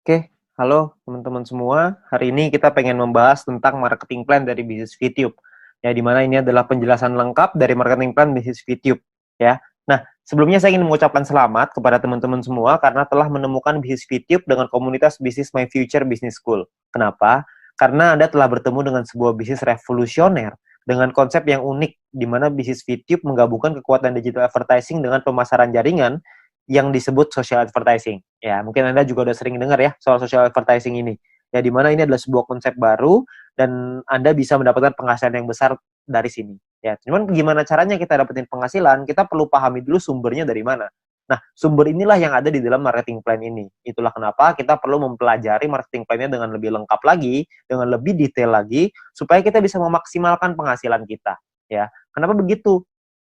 Oke, halo teman-teman semua. Hari ini kita pengen membahas tentang marketing plan dari bisnis VTube. Ya, di mana ini adalah penjelasan lengkap dari marketing plan bisnis VTube. Ya. Nah, sebelumnya saya ingin mengucapkan selamat kepada teman-teman semua karena telah menemukan bisnis VTube dengan komunitas bisnis My Future Business School. Kenapa? Karena Anda telah bertemu dengan sebuah bisnis revolusioner dengan konsep yang unik, di mana bisnis VTube menggabungkan kekuatan digital advertising dengan pemasaran jaringan yang disebut social advertising. Ya, mungkin Anda juga udah sering dengar ya soal social advertising ini. Ya, di mana ini adalah sebuah konsep baru dan Anda bisa mendapatkan penghasilan yang besar dari sini. Ya, cuman gimana caranya kita dapetin penghasilan? Kita perlu pahami dulu sumbernya dari mana. Nah, sumber inilah yang ada di dalam marketing plan ini. Itulah kenapa kita perlu mempelajari marketing plan-nya dengan lebih lengkap lagi, dengan lebih detail lagi, supaya kita bisa memaksimalkan penghasilan kita. Ya, kenapa begitu?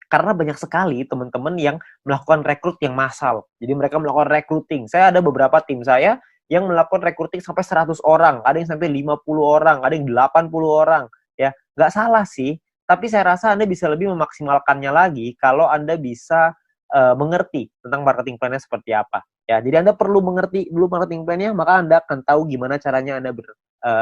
Karena banyak sekali teman-teman yang melakukan rekrut yang massal. Jadi mereka melakukan recruiting. Saya ada beberapa tim saya yang melakukan recruiting sampai 100 orang, ada yang sampai 50 orang, ada yang 80 orang. Ya, nggak salah sih, tapi saya rasa Anda bisa lebih memaksimalkannya lagi kalau Anda bisa mengerti tentang marketing plan-nya seperti apa. Ya, jadi Anda perlu mengerti dulu marketing plan-nya, maka Anda akan tahu gimana caranya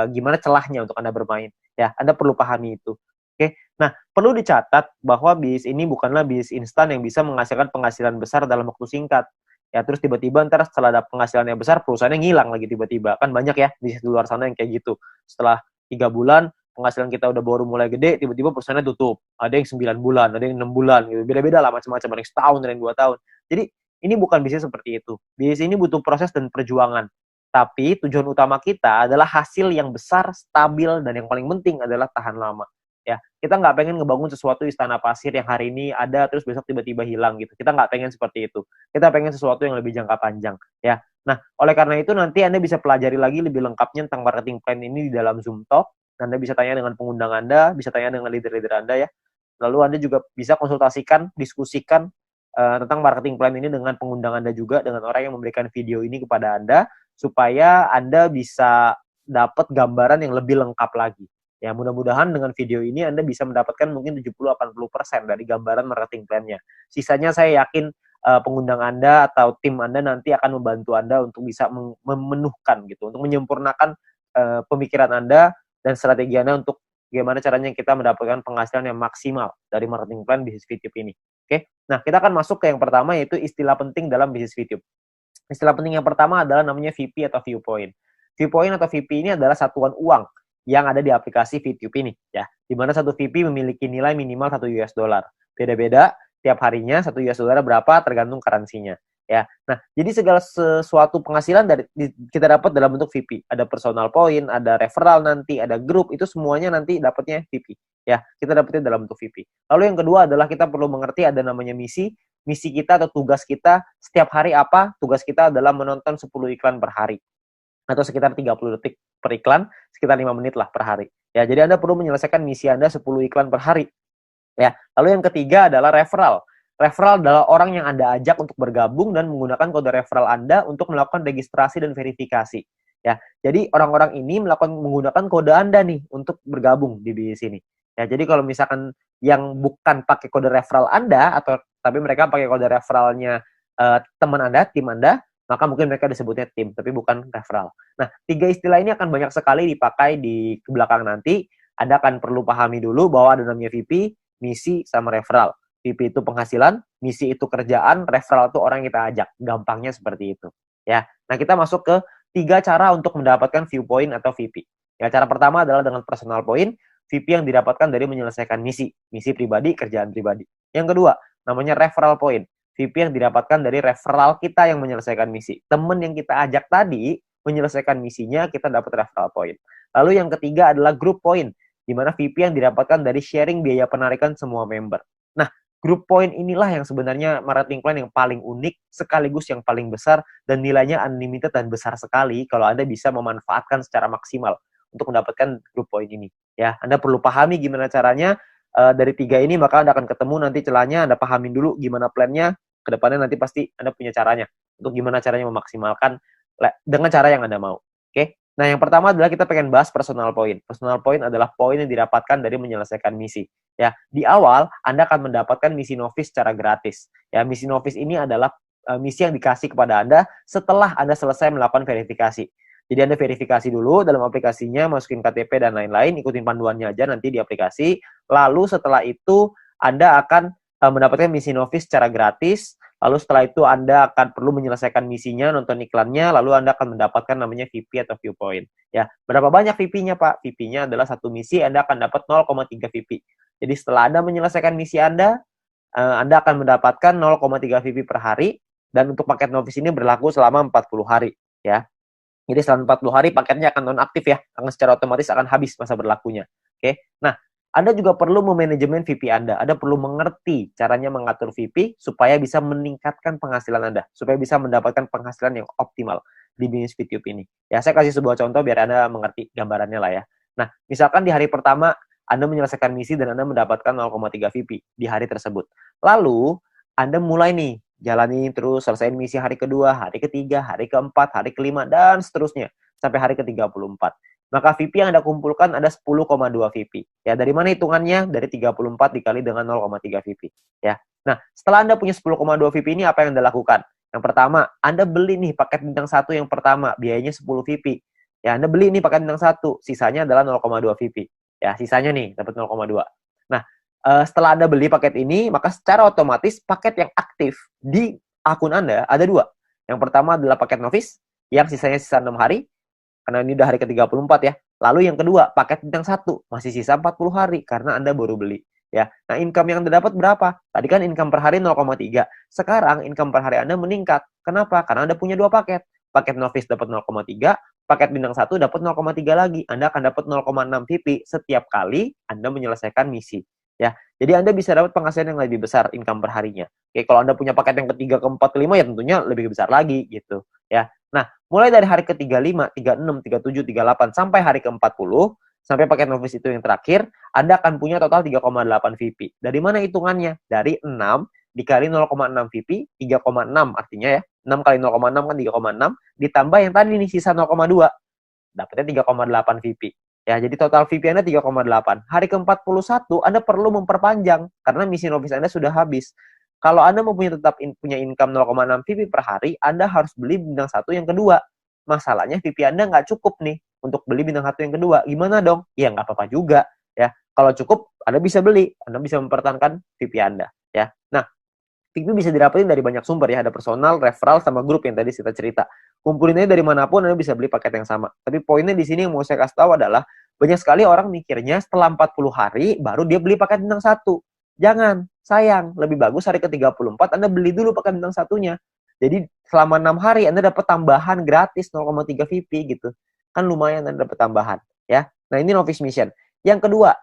gimana celahnya untuk Anda bermain. Ya, Anda perlu pahami itu. Oke. Nah, perlu dicatat bahwa bisnis ini bukanlah bisnis instan yang bisa menghasilkan penghasilan besar dalam waktu singkat. Ya, terus tiba-tiba ntar setelah ada penghasilan yang besar, perusahaannya ngilang lagi tiba-tiba. Kan banyak ya bisnis di luar sana yang kayak gitu. Setelah 3 bulan, penghasilan kita udah baru mulai gede, tiba-tiba perusahaannya tutup. Ada yang 9 bulan, ada yang 6 bulan, gitu. Beda-beda lah macam-macam, ada yang setahun, ada yang 2 tahun. Jadi, ini bukan bisnis seperti itu. Bisnis ini butuh proses dan perjuangan. Tapi tujuan utama kita adalah hasil yang besar, stabil, dan yang paling penting adalah tahan lama. Ya, kita nggak pengen ngebangun sesuatu istana pasir yang hari ini ada terus besok tiba-tiba hilang gitu. Kita nggak pengen seperti itu. Kita pengen sesuatu yang lebih jangka panjang. Ya, nah oleh karena itu nanti Anda bisa pelajari lagi lebih lengkapnya tentang marketing plan ini di dalam Zoom Talk. Anda bisa tanya dengan pengundang Anda, bisa tanya dengan leader-leader Anda ya. Lalu Anda juga bisa konsultasikan, diskusikan tentang marketing plan ini dengan pengundang Anda juga, dengan orang yang memberikan video ini kepada Anda, supaya Anda bisa dapat gambaran yang lebih lengkap lagi. Ya, mudah-mudahan dengan video ini Anda bisa mendapatkan mungkin 70-80% dari gambaran marketing plan-nya. Sisanya saya yakin pengundang Anda atau tim Anda nanti akan membantu Anda untuk bisa memenuhkan gitu, untuk menyempurnakan pemikiran Anda dan strategi Anda untuk bagaimana caranya kita mendapatkan penghasilan yang maksimal dari marketing plan bisnis VTube ini. Oke, nah kita akan masuk ke yang pertama yaitu istilah penting dalam bisnis VTube. Istilah penting yang pertama adalah namanya VP atau viewpoint. Viewpoint atau VP ini adalah satuan uang yang ada di aplikasi VTube ini ya. Di mana satu VP memiliki nilai minimal 1 US dollar. Beda-beda tiap harinya 1 US dollar berapa tergantung currency-nya ya. Nah, jadi segala sesuatu penghasilan kita dapat dalam bentuk VP. Ada personal point, ada referral nanti, ada grup, itu semuanya nanti dapatnya VP ya. Kita dapatnya dalam bentuk VP. Lalu yang kedua adalah kita perlu mengerti ada namanya misi. Misi kita atau tugas kita setiap hari apa? Tugas kita adalah menonton 10 iklan per hari atau sekitar 30 detik per iklan, sekitar 5 menit lah per hari. Ya, jadi Anda perlu menyelesaikan misi Anda 10 iklan per hari. Ya, lalu yang ketiga adalah referral. Referral adalah orang yang Anda ajak untuk bergabung dan menggunakan kode referral Anda untuk melakukan registrasi dan verifikasi. Ya, jadi orang-orang ini menggunakan kode Anda nih untuk bergabung di bisnis ini. Ya, jadi kalau misalkan yang bukan pakai kode referral Anda atau tapi mereka pakai kode referralnya teman Anda, tim Anda, maka mungkin mereka disebutnya tim, tapi bukan referral. Nah, 3 istilah ini akan banyak sekali dipakai di belakang nanti. Anda akan perlu pahami dulu bahwa ada namanya VP, misi, sama referral. VP itu penghasilan, misi itu kerjaan, referral itu orang yang kita ajak. Gampangnya seperti itu. Ya. Nah, kita masuk ke 3 cara untuk mendapatkan viewpoint atau VP. Ya, cara pertama adalah dengan personal point, VP yang didapatkan dari menyelesaikan misi pribadi, kerjaan pribadi. Yang kedua, namanya referral point. VP yang didapatkan dari referral kita yang menyelesaikan misi. Temen yang kita ajak tadi menyelesaikan misinya, kita dapat referral point. Lalu yang ketiga adalah group point, di mana VP yang didapatkan dari sharing biaya penarikan semua member. Nah, group point inilah yang sebenarnya marketing plan yang paling unik, sekaligus yang paling besar, dan nilainya unlimited dan besar sekali kalau Anda bisa memanfaatkan secara maksimal untuk mendapatkan group point ini. Ya, Anda perlu pahami gimana caranya. Dari 3 ini maka Anda akan ketemu nanti celahnya, Anda pahamin dulu gimana plannya, kedepannya nanti pasti Anda punya caranya untuk gimana caranya memaksimalkan dengan cara yang Anda mau. Oke. Nah, yang pertama adalah kita pengen bahas personal point. Personal point adalah poin yang didapatkan dari menyelesaikan misi. Ya, di awal Anda akan mendapatkan misi novice secara gratis. Ya, misi novice ini adalah misi yang dikasih kepada Anda setelah Anda selesai melakukan verifikasi. Jadi Anda verifikasi dulu dalam aplikasinya, masukin KTP dan lain-lain, ikutin panduannya aja nanti di aplikasi. Lalu setelah itu Anda akan mendapatkan misi Novis secara gratis. Lalu setelah itu Anda akan perlu menyelesaikan misinya, nonton iklannya, lalu Anda akan mendapatkan namanya VP atau viewpoint. Ya, berapa banyak VP-nya, Pak? VP-nya adalah satu misi, Anda akan dapat 0,3 VP. Jadi setelah Anda menyelesaikan misi Anda akan mendapatkan 0,3 VP per hari, dan untuk paket Novis ini berlaku selama 40 hari. Ya. Jadi selama 40 hari paketnya akan nonaktif ya, karena secara otomatis akan habis masa berlakunya. Oke. Nah, Anda juga perlu memanajemen VP Anda. Anda perlu mengerti caranya mengatur VP supaya bisa meningkatkan penghasilan Anda, supaya bisa mendapatkan penghasilan yang optimal di bisnis VTube ini. Ya, saya kasih sebuah contoh biar Anda mengerti gambarannya lah ya. Nah, misalkan di hari pertama Anda menyelesaikan misi dan Anda mendapatkan 0,3 VP di hari tersebut. Lalu, Anda mulai nih jalani terus, selesaiin misi hari kedua, hari ketiga, hari keempat, hari kelima, dan seterusnya sampai hari ke-34. Maka VP yang Anda kumpulkan ada 10,2 VP. Ya, dari mana hitungannya? Dari 34 dikali dengan 0,3 VP. Ya. Nah, setelah Anda punya 10,2 VP ini, apa yang Anda lakukan? Yang pertama, Anda beli nih paket bintang 1 yang pertama, biayanya 10 VP. Ya, Anda beli nih paket bintang 1, sisanya adalah 0,2 VP. Ya, sisanya nih, dapat 0,2. Nah, setelah Anda beli paket ini, maka secara otomatis paket yang aktif di akun Anda ada 2. Yang pertama adalah paket Novis, yang sisanya sisa 6 hari, karena ini udah hari ke-34 ya. Lalu yang kedua, paket bintang 1, masih sisa 40 hari, karena Anda baru beli. Ya. Nah, income yang Anda dapat berapa? Tadi kan income per hari 0,3. Sekarang income per hari Anda meningkat. Kenapa? Karena Anda punya 2 paket. Paket Novis dapat 0,3, paket bintang 1 dapat 0,3 lagi. Anda akan dapat 0,6 VP setiap kali Anda menyelesaikan misi. Ya, jadi Anda bisa dapat penghasilan yang lebih besar income per harinya. Oke, kalau Anda punya paket yang ketiga, keempat, kelima ya tentunya lebih besar lagi gitu. Ya, nah mulai dari hari ke-35, 36, 37, 38 sampai hari ke-40 sampai paket Novis itu yang terakhir, Anda akan punya total 3,8 VP. Dari mana hitungannya? Dari 6 dikali 0,6 VP, 3,6 artinya ya. 6 kali 0,6 kan 3,6 ditambah yang tadi nih sisa 0,2. Dapatnya 3,8 VP. Ya, jadi total VP Anda 3,8. Hari ke-41 Anda perlu memperpanjang karena misi Novis Anda sudah habis. Kalau Anda mau punya income 0,6 VP per hari, Anda harus beli bintang 1 yang kedua. Masalahnya VP Anda nggak cukup nih untuk beli bintang 1 yang kedua. Gimana dong? Ya nggak apa-apa juga. Ya, kalau cukup Anda bisa beli, Anda bisa mempertahankan VP Anda. Ya, nah VP bisa didapetin dari banyak sumber ya, ada personal, referral, sama grup yang tadi kita cerita. Kumpulinnya dari manapun Anda bisa beli paket yang sama. Tapi poinnya di sini yang mau saya kasih tahu adalah banyak sekali orang mikirnya setelah 40 hari baru dia beli paket bintang 1. Jangan, sayang. Lebih bagus hari ke-34 Anda beli dulu paket bintang 1-nya. Jadi selama 6 hari Anda dapat tambahan gratis 0,3 VP gitu. Kan lumayan Anda dapat tambahan ya. Nah, ini Novice Mission. Yang kedua,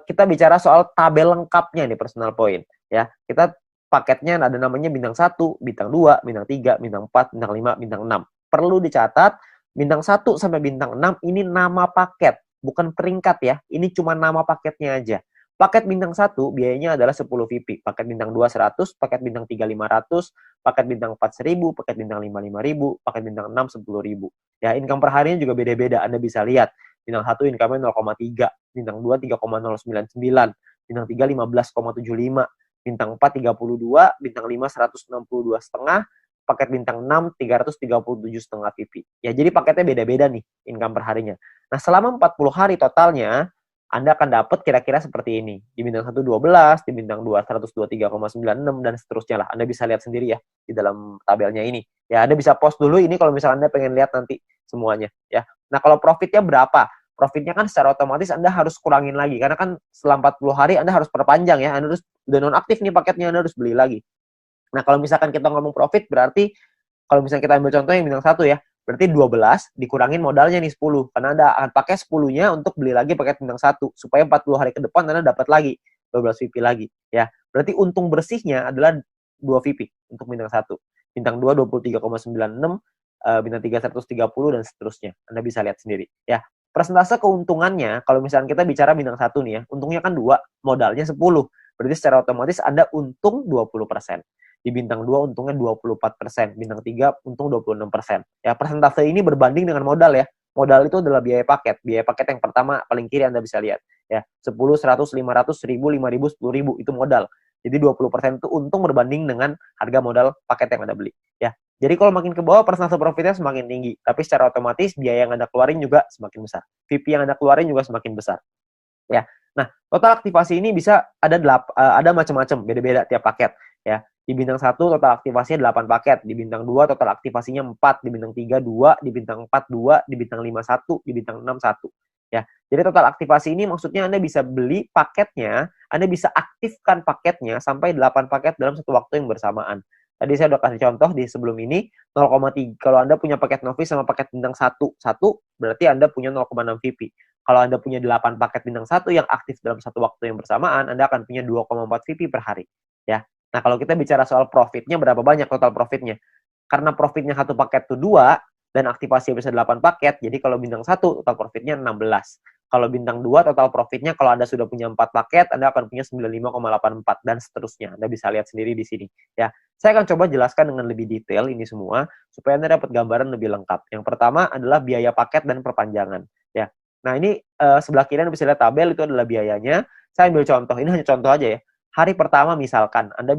kita bicara soal tabel lengkapnya nih personal point ya. Kita paketnya ada namanya bintang 1, bintang 2, bintang 3, bintang 4, bintang 5, bintang 6. Perlu dicatat, bintang 1 sampai bintang 6 ini nama paket, bukan peringkat ya. Ini cuma nama paketnya aja. Paket bintang 1 biayanya adalah 10 VP, paket bintang 2 100, paket bintang 3 500, paket bintang 4 1000, paket bintang 5 5000, paket bintang 6 10.000. Ya, income per harinya juga beda-beda. Anda bisa lihat. Bintang 1 income-nya 0,3, bintang 2 3,099, bintang 3 15,75, bintang 4 32, bintang 5 162,5, paket bintang 6 337,5 VP. Ya, jadi paketnya beda-beda nih income per harinya. Nah, selama 40 hari totalnya Anda akan dapat kira-kira seperti ini. Di bintang 1 12, di bintang 2 123,96 dan seterusnya lah. Anda bisa lihat sendiri ya di dalam tabelnya ini. Ya, Anda bisa post dulu ini kalau misalnya Anda pengen lihat nanti semuanya ya. Nah, kalau profitnya berapa? Profitnya kan secara otomatis Anda harus kurangin lagi karena kan setelah 40 hari Anda harus perpanjang ya. Anda harus udah nonaktif nih paketnya, Anda harus beli lagi. Nah, kalau misalkan kita ngomong profit berarti kalau misalnya kita ambil contoh yang bintang 1 ya, berarti 12 dikurangin modalnya nih 10. Karena Anda akan pakai 10-nya untuk beli lagi paket bintang 1 supaya 40 hari ke depan Anda dapat lagi 12 VP lagi ya. Berarti untung bersihnya adalah 2 VP untuk bintang 1. Bintang 2 23,96, bintang 3 130 dan seterusnya. Anda bisa lihat sendiri ya. Persentase keuntungannya kalau misalnya kita bicara bintang 1 nih ya, untungnya kan 2, modalnya 10. Berarti secara otomatis Anda untung 20%. Di bintang 2 untungnya 24%, bintang 3 untung 26%. Ya, persentase ini berbanding dengan modal ya. Modal itu adalah biaya paket. Biaya paket yang pertama paling kiri Anda bisa lihat ya. 10, 100, 500, 1000, 5000, 10.000 itu modal. Jadi 20% itu untung berbanding dengan harga modal paket yang Anda beli. Ya. Jadi kalau makin ke bawah, persentase profitnya semakin tinggi. Tapi secara otomatis biaya yang Anda keluarin juga semakin besar. VP yang Anda keluarin juga semakin besar. Ya. Nah, total aktivasi ini bisa ada macam-macam, beda-beda tiap paket. Ya. Di bintang 1 total aktivasinya 8 paket, di bintang 2 total aktivasinya 4, di bintang 3 2, di bintang 4 2, di bintang 5 1, di bintang 6 1. Ya. Jadi total aktivasi ini maksudnya Anda bisa beli paketnya, Anda bisa aktifkan paketnya sampai 8 paket dalam satu waktu yang bersamaan. Tadi saya udah kasih contoh di sebelum ini 0,3. Kalau Anda punya paket novice sama paket bintang 1, berarti Anda punya 0,6 VP. Kalau Anda punya 8 paket bintang 1 yang aktif dalam satu waktu yang bersamaan, Anda akan punya 2,4 VP per hari. Ya. Nah, kalau kita bicara soal profitnya, berapa banyak total profitnya? Karena profitnya satu paket itu 2, dan aktivasi bisa 8 paket, jadi kalau bintang 1, total profitnya 16. Kalau bintang 2, total profitnya kalau Anda sudah punya 4 paket, Anda akan punya 95,84, dan seterusnya. Anda bisa lihat sendiri di sini. Ya. Saya akan coba jelaskan dengan lebih detail ini semua, supaya Anda dapat gambaran lebih lengkap. Yang pertama adalah biaya paket dan perpanjangan. Ya. Nah, ini sebelah kiri Anda bisa lihat tabel, itu adalah biayanya. Saya ambil contoh, ini hanya contoh aja ya. Hari pertama misalkan Anda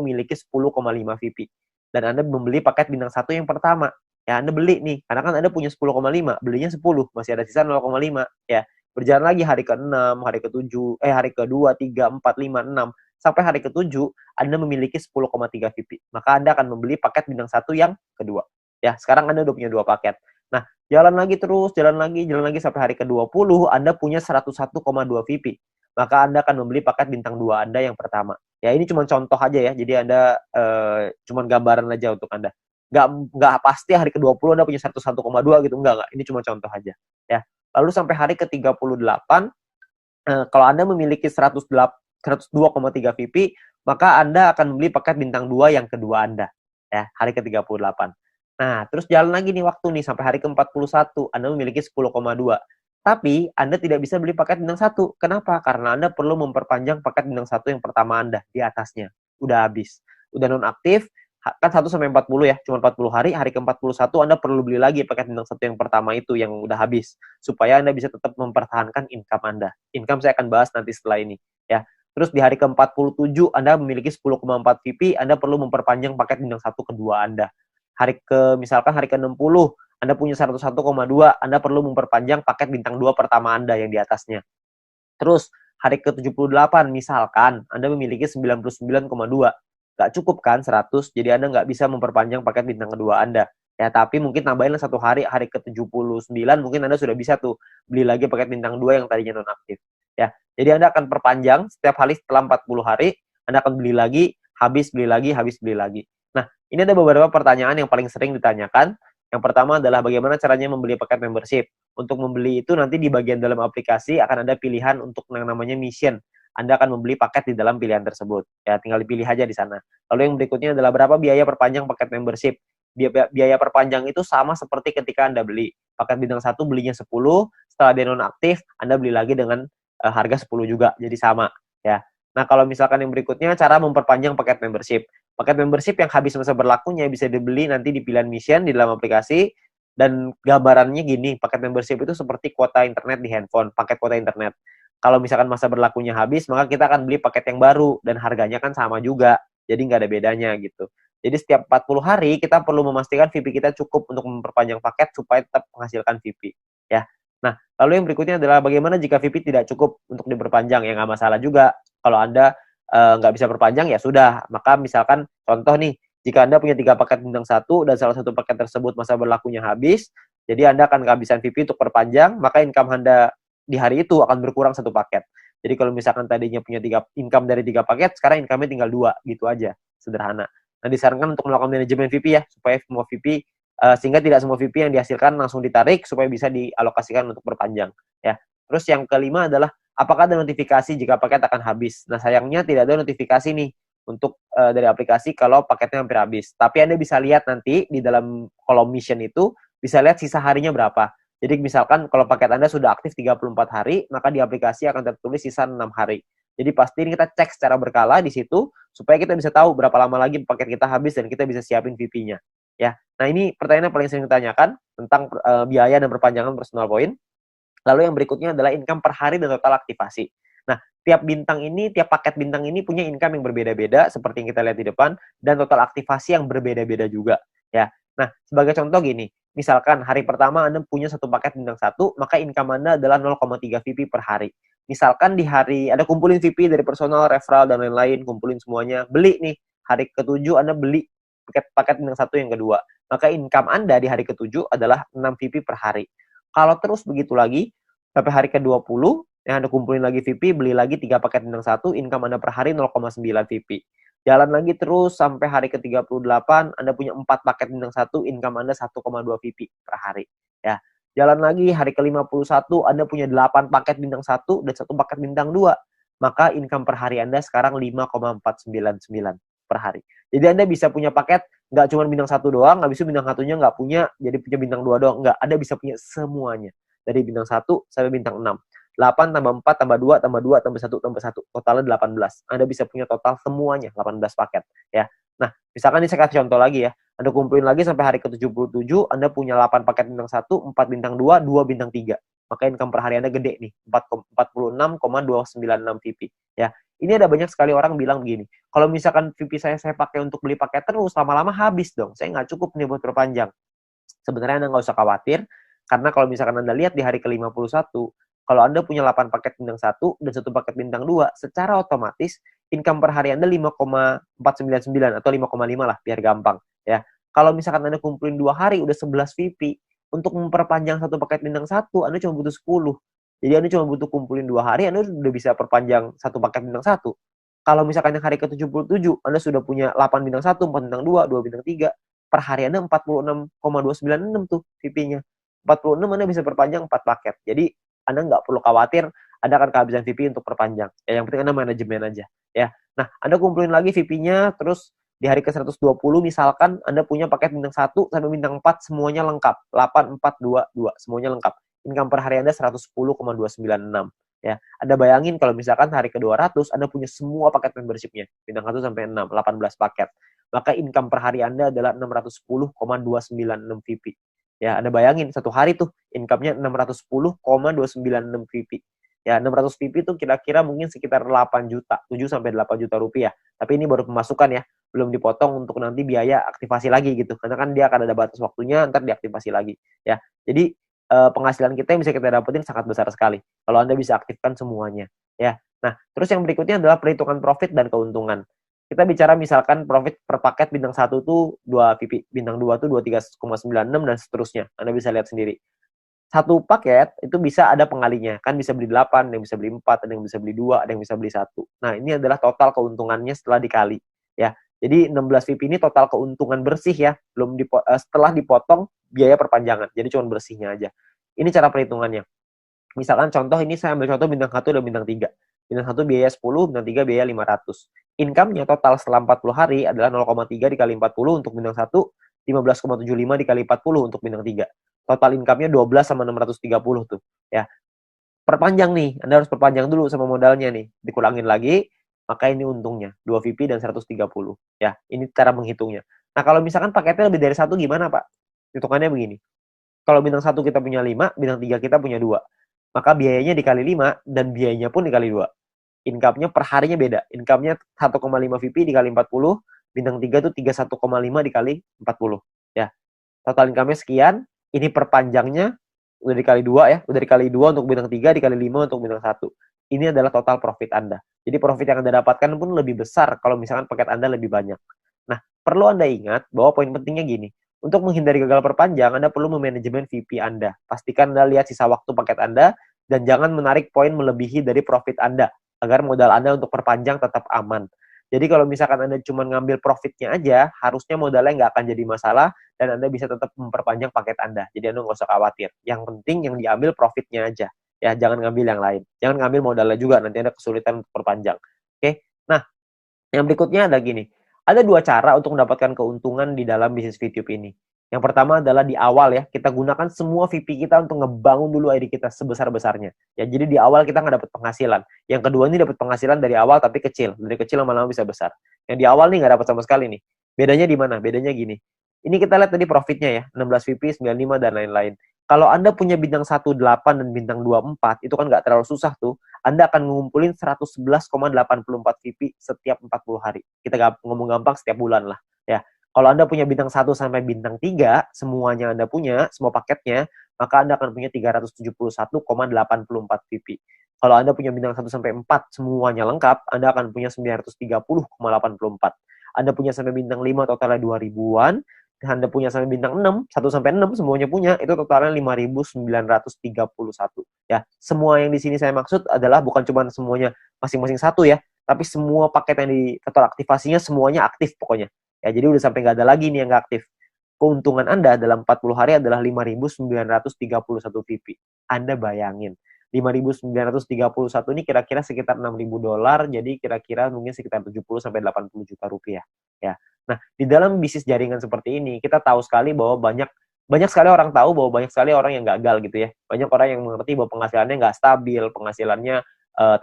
memiliki 10,5 VP dan Anda membeli paket bintang 1 yang pertama. Ya, Anda beli nih, karena kan Anda punya 10,5, belinya 10, masih ada sisa 0,5 ya. Berjalan lagi hari ke-6, hari ke-7, hari ke-2, 3, 4, 5, 6 sampai hari ke-7 Anda memiliki 10,3 VP. Maka Anda akan membeli paket bintang 1 yang kedua. Ya, sekarang Anda udah punya 2 paket. Nah, jalan lagi terus, jalan lagi sampai hari ke-20 Anda punya 101,2 VP. Maka Anda akan membeli paket bintang 2 Anda yang pertama. Ya, ini cuma contoh aja ya. Jadi Anda cuma gambaran aja untuk Anda. Nggak pasti hari ke-20 Anda punya 101,2 gitu. Enggak. Ini cuma contoh aja. Ya. Lalu sampai hari ke-38, kalau Anda memiliki 102,3 VP, maka Anda akan membeli paket bintang 2 yang kedua Anda. Ya, hari ke-38. Nah, terus jalan lagi nih waktu nih sampai hari ke-41, Anda memiliki 10,2. Tapi Anda tidak bisa beli paket bintang 1. Kenapa? Karena Anda perlu memperpanjang paket bintang 1 yang pertama Anda di atasnya. Udah habis. Udah nonaktif, kan 1 sampai 40 ya, cuma 40 hari, hari ke-41 Anda perlu beli lagi paket bintang 1 yang pertama itu yang udah habis. Supaya Anda bisa tetap mempertahankan income Anda. Income saya akan bahas nanti setelah ini. Ya. Terus di hari ke-47 Anda memiliki 10,4 VP, Anda perlu memperpanjang paket bintang 1 kedua Anda. Misalkan hari ke-60, Anda punya 101,2, Anda perlu memperpanjang paket bintang 2 pertama Anda yang di atasnya. Terus, hari ke-78, misalkan Anda memiliki 99,2. Nggak cukup kan 100, jadi Anda nggak bisa memperpanjang paket bintang kedua Anda. Ya, tapi mungkin tambahin satu hari ke-79, mungkin Anda sudah bisa tuh beli lagi paket bintang 2 yang tadinya nonaktif. Ya, jadi Anda akan perpanjang setiap hari setelah 40 hari, Anda akan beli lagi, habis beli lagi, habis beli lagi. Nah, ini ada beberapa pertanyaan yang paling sering ditanyakan. Yang pertama adalah bagaimana caranya membeli paket membership. Untuk membeli itu nanti di bagian dalam aplikasi akan ada pilihan untuk yang namanya mission. Anda akan membeli paket di dalam pilihan tersebut. Ya, tinggal dipilih aja di sana. Lalu yang berikutnya adalah berapa biaya perpanjang paket membership. Biaya perpanjang itu sama seperti ketika Anda beli. Paket bintang 1 belinya 10, setelah dia nonaktif, Anda beli lagi dengan harga 10 juga. Jadi sama. Ya. Nah, kalau misalkan yang berikutnya, cara memperpanjang paket membership. Paket membership yang habis masa berlakunya bisa dibeli nanti di pilihan mission di dalam aplikasi. Dan gambarannya gini, paket membership itu seperti kuota internet di handphone, paket kuota internet. Kalau misalkan masa berlakunya habis, maka kita akan beli paket yang baru, dan harganya kan sama juga, jadi nggak ada bedanya gitu. Jadi setiap 40 hari, kita perlu memastikan VP kita cukup untuk memperpanjang paket supaya tetap menghasilkan VP. Ya. Nah, lalu yang berikutnya adalah bagaimana jika VP tidak cukup untuk diperpanjang, ya nggak masalah juga. Kalau Anda nggak bisa perpanjang, ya sudah. Maka misalkan, contoh nih, jika Anda punya 3 paket bintang 1 dan salah satu paket tersebut masa berlakunya habis, jadi Anda akan kehabisan VP untuk perpanjang, maka income Anda di hari itu akan berkurang 1 paket. Jadi kalau misalkan tadinya punya income dari 3 paket, sekarang income-nya tinggal 2, gitu aja. Sederhana. Nah, disarankan untuk melakukan manajemen VP ya, supaya semua VP, sehingga tidak semua VP yang dihasilkan langsung ditarik, supaya bisa dialokasikan untuk perpanjang. Ya. Terus yang kelima adalah, apakah ada notifikasi jika paket akan habis? Nah, sayangnya tidak ada notifikasi nih untuk dari aplikasi kalau paketnya hampir habis. Tapi Anda bisa lihat nanti di dalam kolom mission itu, bisa lihat sisa harinya berapa. Jadi misalkan kalau paket Anda sudah aktif 34 hari, maka di aplikasi akan tertulis sisa 6 hari. Jadi pasti ini kita cek secara berkala di situ, supaya kita bisa tahu berapa lama lagi paket kita habis dan kita bisa siapin VP-nya. Ya. Nah, ini pertanyaan yang paling sering ditanyakan tentang biaya dan perpanjangan personal point. Lalu yang berikutnya adalah income per hari dan total aktivasi. Nah, tiap paket bintang ini punya income yang berbeda-beda seperti yang kita lihat di depan, dan total aktivasi yang berbeda-beda juga ya. Nah, sebagai contoh gini, misalkan hari pertama Anda punya satu paket bintang 1, maka income Anda adalah 0,3 VP per hari. Misalkan di hari Anda kumpulin VP dari personal, referral, dan lain-lain, kumpulin semuanya, beli nih, hari ke-7 Anda beli paket bintang 1 yang kedua, maka income Anda di hari ke-7 adalah 6 VP per hari. Kalau terus begitu lagi, sampai hari ke-20, yang Anda kumpulin lagi VP, beli lagi 3 paket bintang 1, income Anda per hari 0,9 VP. Jalan lagi terus sampai hari ke-38, Anda punya 4 paket bintang 1, income Anda 1,2 VP per hari. Ya. Jalan lagi hari ke-51, Anda punya 8 paket bintang 1 dan 1 paket bintang 2. Maka income per hari Anda sekarang 5,499 per hari. Jadi Anda bisa punya paket nggak cuma bintang 1 doang, habis itu bintang 1-nya nggak punya, jadi punya bintang 2 doang. Nggak, Anda bisa punya semuanya. Dari bintang 1 sampai bintang 6. 8 tambah 4 tambah 2 tambah 2 tambah 1 tambah 1. Totalnya 18. Anda bisa punya total semuanya 18 paket ya. Nah, misalkan ini saya kasih contoh lagi ya. Anda kumpulin lagi sampai hari ke-77, Anda punya 8 paket bintang 1, 4 bintang 2, 2 bintang 3. Maka income per hari Anda gede nih, 46,296 VP ya. Ini ada banyak sekali orang bilang begini, kalau misalkan VP saya pakai untuk beli paket terus, lama-lama habis dong. Saya nggak cukup nih buat perpanjang. Sebenarnya Anda nggak usah khawatir, karena kalau misalkan Anda lihat di hari ke-51, kalau Anda punya 8 paket bintang 1 dan 1 paket bintang 2, secara otomatis income per hari Anda 5,499 atau 5,5 lah, biar gampang ya. Kalau misalkan Anda kumpulin 2 hari udah 11 VP, untuk memperpanjang 1 paket bintang 1, Anda cuma butuh 10. Jadi Anda cuma butuh kumpulin 2 hari, Anda udah bisa perpanjang 1 paket bintang 1. Kalau misalkan yang hari ke-77, Anda sudah punya 8 bintang 1, 4 bintang 2, 2 bintang 3, per hari Anda 46,296 tuh VP-nya. 46 Anda bisa perpanjang 4 paket. Jadi Anda nggak perlu khawatir Anda akan kehabisan VP untuk perpanjang. Ya, yang penting Anda manajemen aja ya. Nah, Anda kumpulin lagi VP-nya, terus di hari ke-120 misalkan Anda punya paket bintang 1 sampai bintang 4 semuanya lengkap. 8, 4, 2, 2 semuanya lengkap. Income per hari Anda 110,296 ya. Anda bayangin kalau misalkan hari ke-200 Anda punya semua paket membership-nya. Bintang 1 sampai 6, 18 paket. Maka income per hari Anda adalah 610,296 VP. Ya, Anda bayangin satu hari tuh income-nya 610,296 VP. Ya, 600 VP itu kira-kira mungkin sekitar 8 juta, 7 sampai 8 juta rupiah. Tapi ini baru pemasukan ya, belum dipotong untuk nanti biaya aktivasi lagi gitu. Karena kan dia akan ada batas waktunya, ntar diaktifasi lagi. Ya, jadi penghasilan kita yang bisa kita dapetin sangat besar sekali kalau Anda bisa aktifkan semuanya. Ya, nah terus yang berikutnya adalah perhitungan profit dan keuntungan. Kita bicara misalkan profit per paket bintang 1 tuh 2 VP, bintang 2 tuh 23,96 dan seterusnya. Anda bisa lihat sendiri. Satu paket itu bisa ada pengalinya. Kan bisa beli 8, ada yang bisa beli 4, ada yang bisa beli 2, ada yang bisa beli 1. Nah, ini adalah total keuntungannya setelah dikali. Ya. Jadi 16 VP ini total keuntungan bersih ya, setelah dipotong biaya perpanjangan. Jadi cuma bersihnya aja. Ini cara perhitungannya. Misalkan contoh ini saya ambil contoh bintang 1 dan bintang 3. Bintang 1 biaya 10, bintang 3 biaya 500. Income-nya total setelah 40 hari adalah 0,3 dikali 40 untuk bintang 1, 15,75 dikali 40 untuk bintang 3. Total income-nya 12 sama 630 tuh. Ya. Perpanjang nih, Anda harus perpanjang dulu sama modalnya nih. Dikurangin lagi, maka ini untungnya. 2 VP dan 130. Ya, ini cara menghitungnya. Nah, kalau misalkan paketnya lebih dari 1 gimana, Pak? Hitungannya begini. Kalau bintang 1 kita punya 5, bintang 3 kita punya 2. Maka biayanya dikali 5 dan biayanya pun dikali 2. Income-nya per harinya beda. Income-nya 1,5 VP dikali 40, bintang 3 itu 31,5 dikali 40. Ya. Total income-nya sekian, ini perpanjangnya udah dikali 2 ya, udah dikali 2 untuk bintang 3, dikali 5 untuk bintang 1. Ini adalah total profit Anda. Jadi profit yang Anda dapatkan pun lebih besar kalau misalkan paket Anda lebih banyak. Nah, perlu Anda ingat bahwa poin pentingnya gini. Untuk menghindari gagal perpanjang, Anda perlu memanajemen VP Anda. Pastikan Anda lihat sisa waktu paket Anda dan jangan menarik poin melebihi dari profit Anda agar modal Anda untuk perpanjang tetap aman. Jadi kalau misalkan Anda cuma ngambil profitnya aja, harusnya modalnya nggak akan jadi masalah dan Anda bisa tetap memperpanjang paket Anda. Jadi Anda nggak usah khawatir. Yang penting yang diambil profitnya aja. Ya, jangan ngambil yang lain. Jangan ngambil modalnya juga, nanti Anda kesulitan untuk perpanjang. Oke? Nah, yang berikutnya ada gini. Ada 2 cara untuk mendapatkan keuntungan di dalam bisnis VTube ini. Yang pertama adalah di awal ya, kita gunakan semua VP kita untuk ngebangun dulu ID kita sebesar-besarnya. Ya, jadi di awal kita nggak dapat penghasilan. Yang kedua ini dapat penghasilan dari awal tapi kecil. Dari kecil lama-lama bisa besar. Yang di awal nih nggak dapat sama sekali nih. Bedanya di mana? Bedanya gini. Ini kita lihat tadi profitnya ya, 16 VP, 95 dan lain-lain. Kalau Anda punya bintang 18 dan bintang 24, itu kan nggak terlalu susah tuh. Anda akan ngumpulin 111,84 VP setiap 40 hari. Kita ngomong gampang setiap bulan lah. Ya. Kalau Anda punya bintang 1 sampai bintang 3, semuanya Anda punya, semua paketnya, maka Anda akan punya 371,84 VP. Kalau Anda punya bintang 1 sampai 4, semuanya lengkap, Anda akan punya 930,84. Anda punya sampai bintang 5, totalnya 2000-an. Anda punya sampai bintang 6, 1 sampai 6 semuanya punya, itu totalnya 5.931. Ya, semua yang di sini saya maksud adalah bukan cuma semuanya masing-masing satu ya, tapi semua paket yang di total aktivasinya semuanya aktif pokoknya. Ya, jadi udah sampai nggak ada lagi nih yang nggak aktif. Keuntungan Anda dalam 40 hari adalah 5.931 VP. Anda bayangin, 5.931 ini kira-kira sekitar $6.000, jadi kira-kira mungkin sekitar 70 sampai 80 juta rupiah. Ya. Nah, di dalam bisnis jaringan seperti ini, kita tahu sekali bahwa banyak sekali orang tahu bahwa banyak sekali orang yang gagal gitu ya. Banyak orang yang mengerti bahwa penghasilannya nggak stabil, penghasilannya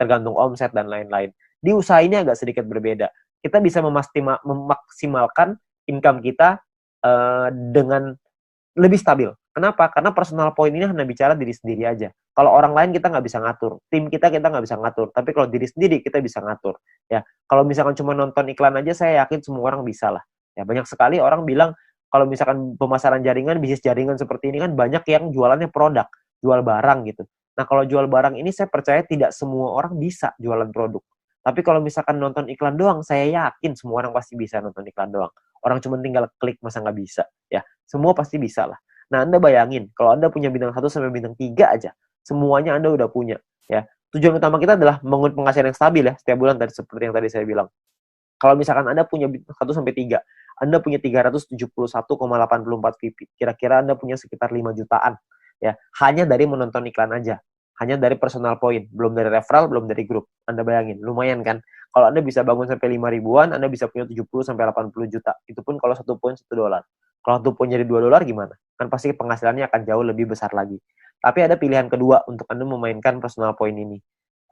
tergantung omset dan lain-lain. Di usaha ini agak sedikit berbeda. Kita bisa memaksimalkan income kita dengan lebih stabil. Kenapa? Karena personal point ini hanya bicara diri sendiri aja. Kalau orang lain kita nggak bisa ngatur, tim kita nggak bisa ngatur. Tapi kalau diri sendiri kita bisa ngatur. Ya, kalau misalkan cuma nonton iklan aja, saya yakin semua orang bisa lah. Ya, banyak sekali orang bilang kalau misalkan pemasaran jaringan, bisnis jaringan seperti ini kan banyak yang jualannya produk, jual barang gitu. Nah, kalau jual barang ini saya percaya tidak semua orang bisa jualan produk. Tapi kalau misalkan nonton iklan doang, saya yakin semua orang pasti bisa nonton iklan doang. Orang cuma tinggal klik, masa nggak bisa? Ya, semua pasti bisa lah. Nah, Anda bayangin, kalau Anda punya bintang 1 sampai bintang 3 aja, semuanya Anda udah punya. Ya, tujuan utama kita adalah membangun penghasilan yang stabil ya, setiap bulan tadi seperti yang tadi saya bilang. Kalau misalkan Anda punya bintang 1 sampai 3, Anda punya 371,84 VP. Kira-kira Anda punya sekitar 5 jutaan. Ya, hanya dari menonton iklan aja. Hanya dari personal point, belum dari referral, belum dari grup. Anda bayangin, lumayan kan? Kalau Anda bisa bangun sampai 5 ribuan, Anda bisa punya 70 sampai 80 juta. Itu pun kalau 1 poin $1. Kalau 1 poin jadi $2 gimana? Kan pasti penghasilannya akan jauh lebih besar lagi. Tapi ada pilihan kedua untuk Anda memainkan personal point ini.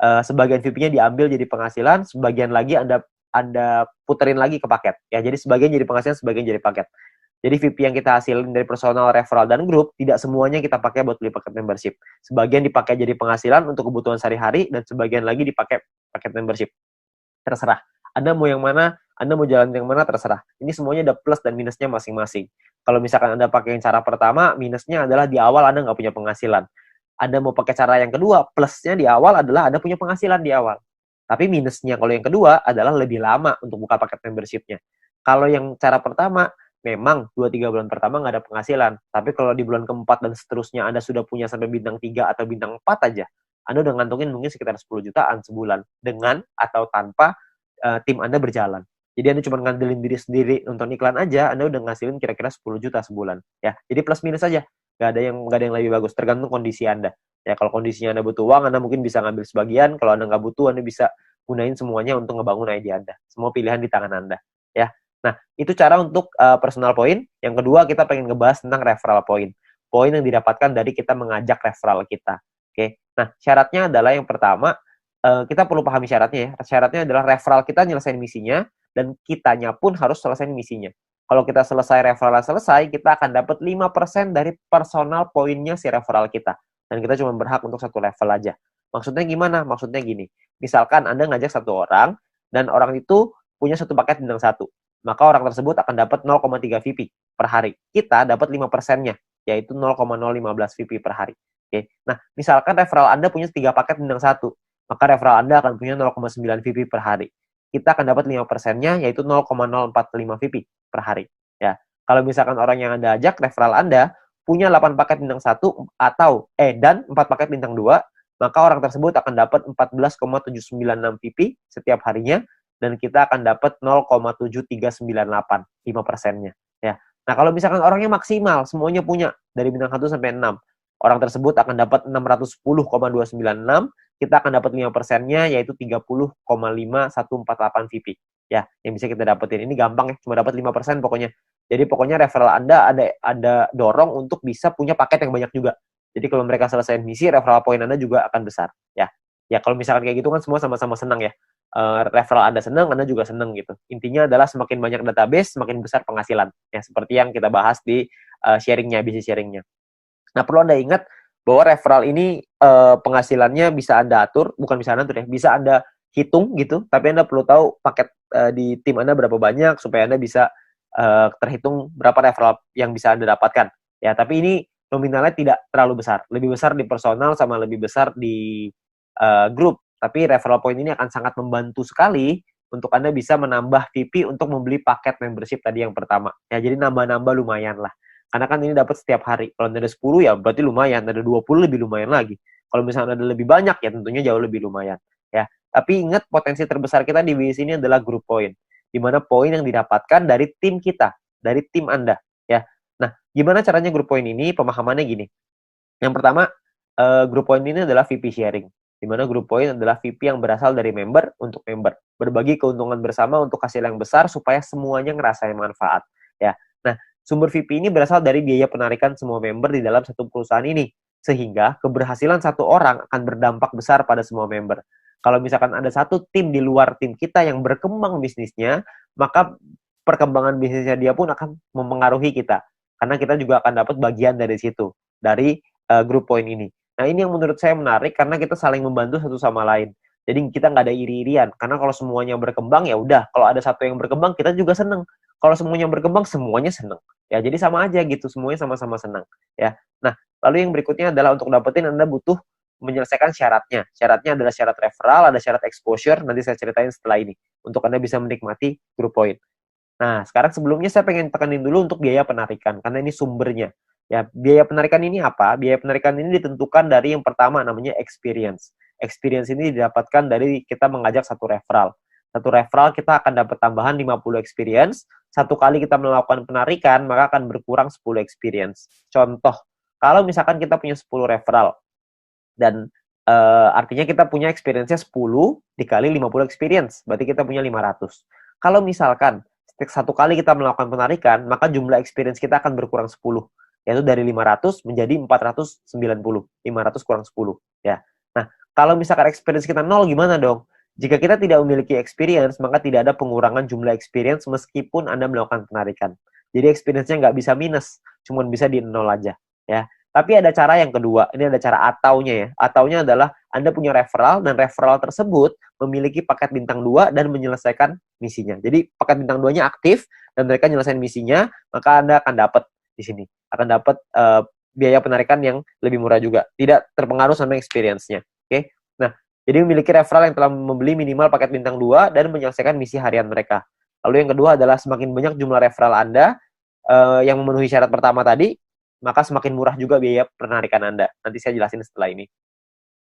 Sebagian VP-nya diambil jadi penghasilan, sebagian lagi Anda puterin lagi ke paket. Ya, jadi sebagian jadi penghasilan, sebagian jadi paket. Jadi VP yang kita hasilin dari personal, referral, dan grup, tidak semuanya kita pakai buat beli paket membership. Sebagian dipakai jadi penghasilan untuk kebutuhan sehari-hari, dan sebagian lagi dipakai paket membership. Terserah. Anda mau yang mana, Anda mau jalan yang mana, terserah. Ini semuanya ada plus dan minusnya masing-masing. Kalau misalkan Anda pakai yang cara pertama, minusnya adalah di awal Anda nggak punya penghasilan. Anda mau pakai cara yang kedua, plusnya di awal adalah Anda punya penghasilan di awal. Tapi minusnya kalau yang kedua adalah lebih lama untuk buka paket membership-nya. Kalau yang cara pertama, memang 2-3 bulan pertama nggak ada penghasilan. Tapi kalau di bulan keempat dan seterusnya Anda sudah punya sampai bintang 3 atau bintang 4 aja, Anda udah ngantongin mungkin sekitar 10 jutaan sebulan. Dengan atau tanpa tim Anda berjalan. Jadi Anda cuma ngandelin diri sendiri, nonton iklan aja, Anda udah ngasilin kira-kira 10 juta sebulan. Ya, jadi plus minus aja. Nggak ada yang lebih bagus, tergantung kondisi Anda. Ya, kalau kondisinya Anda butuh uang, Anda mungkin bisa ngambil sebagian. Kalau Anda nggak butuh, Anda bisa gunain semuanya untuk ngebangun ide Anda. Semua pilihan di tangan Anda. Ya, nah, itu cara untuk personal point. Yang kedua, kita pengen ngebahas tentang referral point. Poin yang didapatkan dari kita mengajak referral kita. Oke. Nah, syaratnya adalah yang pertama, kita perlu pahami syaratnya ya. Syaratnya adalah referral kita nyelesain misinya, dan kitanya pun harus selesai misinya. Kalau kita selesai referral selesai, kita akan dapat 5% dari personal poinnya si referral kita. Dan kita cuma berhak untuk satu level aja. Maksudnya gimana? Maksudnya gini. Misalkan Anda ngajak satu orang, dan orang itu punya satu paket bintang 1. Maka orang tersebut akan dapat 0,3 VP per hari. Kita dapat 5%-nya, yaitu 0,015 VP per hari. Oke. Nah, misalkan referral Anda punya 3 paket bintang 1, maka referral Anda akan punya 0,9 VP per hari. Kita akan dapat 5%-nya, yaitu 0,045 VP per hari. Ya. Kalau misalkan orang yang Anda ajak, referral Anda punya 8 paket bintang 1 dan 4 paket bintang 2, maka orang tersebut akan dapat 14,796 VP setiap harinya, dan kita akan dapat 0,7398, 5%-nya. Ya. Nah, kalau misalkan orangnya maksimal, semuanya punya, dari bintang 1 sampai 6, orang tersebut akan dapat 610,296, kita akan dapat 5%-nya, yaitu 30,5148 VP. Ya, yang bisa kita dapetin. Ini gampang ya, cuma dapat 5% pokoknya. Jadi pokoknya referral Anda ada dorong untuk bisa punya paket yang banyak juga. Jadi kalau mereka selesai misi, referral point Anda juga akan besar. Ya, ya kalau misalkan kayak gitu kan semua sama-sama senang ya. Referral Anda senang, Anda juga senang gitu. Intinya adalah semakin banyak database, semakin besar penghasilan. Ya, seperti yang kita bahas di sharingnya, bisnis sharingnya. Nah, perlu Anda ingat bahwa referral ini penghasilannya bisa Anda atur, bukan bisa Anda atur ya, bisa Anda hitung gitu, tapi Anda perlu tahu paket di tim Anda berapa banyak supaya Anda bisa terhitung berapa referral yang bisa Anda dapatkan. Ya, tapi ini nominalnya tidak terlalu besar. Lebih besar di personal sama lebih besar di grup. Tapi referral point ini akan sangat membantu sekali untuk Anda bisa menambah VP untuk membeli paket membership tadi yang pertama. Ya, jadi nambah-nambah lumayan lah. Karena kan ini dapat setiap hari. Kalau ada 10 ya berarti lumayan, ada 20 lebih lumayan lagi. Kalau misalnya ada lebih banyak ya tentunya jauh lebih lumayan. Ya, tapi ingat potensi terbesar kita di bisnis ini adalah group point. Di mana poin yang didapatkan dari tim kita, dari tim Anda, ya. Nah, gimana caranya group point ini? Pemahamannya gini. Yang pertama, group point ini adalah VP sharing. Di mana group point adalah VP yang berasal dari member untuk member. Berbagi keuntungan bersama untuk hasil yang besar supaya semuanya ngerasain manfaat. Ya. Nah, sumber VP ini berasal dari biaya penarikan semua member di dalam satu perusahaan ini. Sehingga keberhasilan satu orang akan berdampak besar pada semua member. Kalau misalkan ada satu tim di luar tim kita yang berkembang bisnisnya, maka perkembangan bisnisnya dia pun akan mempengaruhi kita. Karena kita juga akan dapat bagian dari situ, dari group point ini. Nah, ini yang menurut saya menarik karena kita saling membantu satu sama lain. Jadi kita nggak ada iri-irian. Karena kalau semuanya berkembang, ya udah. Kalau ada satu yang berkembang, kita juga seneng. Kalau semuanya berkembang, semuanya seneng. Ya, jadi sama aja gitu. Semuanya sama-sama senang. Ya. Nah, lalu yang berikutnya adalah untuk dapetin Anda butuh menyelesaikan syaratnya. Syaratnya adalah syarat referral, ada syarat exposure. Nanti saya ceritain setelah ini. Untuk Anda bisa menikmati group point. Nah, sekarang sebelumnya saya pengen tekanin dulu untuk biaya penarikan. Karena ini sumbernya. Ya, biaya penarikan ini apa? Biaya penarikan ini ditentukan dari yang pertama namanya experience. Experience ini didapatkan dari kita mengajak satu referral. Satu referral kita akan dapat tambahan 50 experience. Satu kali kita melakukan penarikan, maka akan berkurang 10 experience. Contoh, kalau misalkan kita punya 10 referral dan artinya kita punya experience-nya 10 dikali 50 experience, berarti kita punya 500. Kalau misalkan satu kali kita melakukan penarikan, maka jumlah experience kita akan berkurang 10, yaitu dari 500 menjadi 490. 500 kurang 10, ya. Nah, kalau misalkan experience kita 0, gimana dong? Jika kita tidak memiliki experience, maka tidak ada pengurangan jumlah experience meskipun Anda melakukan penarikan. Jadi experience-nya nggak bisa minus, cuma bisa di 0 aja, ya. Tapi ada cara yang kedua, ini ada cara ataunya ya. Ataunya adalah Anda punya referral, dan referral tersebut memiliki paket bintang 2 dan menyelesaikan misinya. Jadi paket bintang 2-nya aktif, dan mereka menyelesaikan misinya, maka Anda akan dapat di sini. Akan dapat biaya penarikan yang lebih murah juga. Tidak terpengaruh sama experience-nya. Oke? Nah, jadi memiliki referral yang telah membeli minimal paket bintang 2 dan menyelesaikan misi harian mereka. Lalu yang kedua adalah semakin banyak jumlah referral Anda yang memenuhi syarat pertama tadi, maka semakin murah juga biaya penarikan Anda. Nanti saya jelasin setelah ini.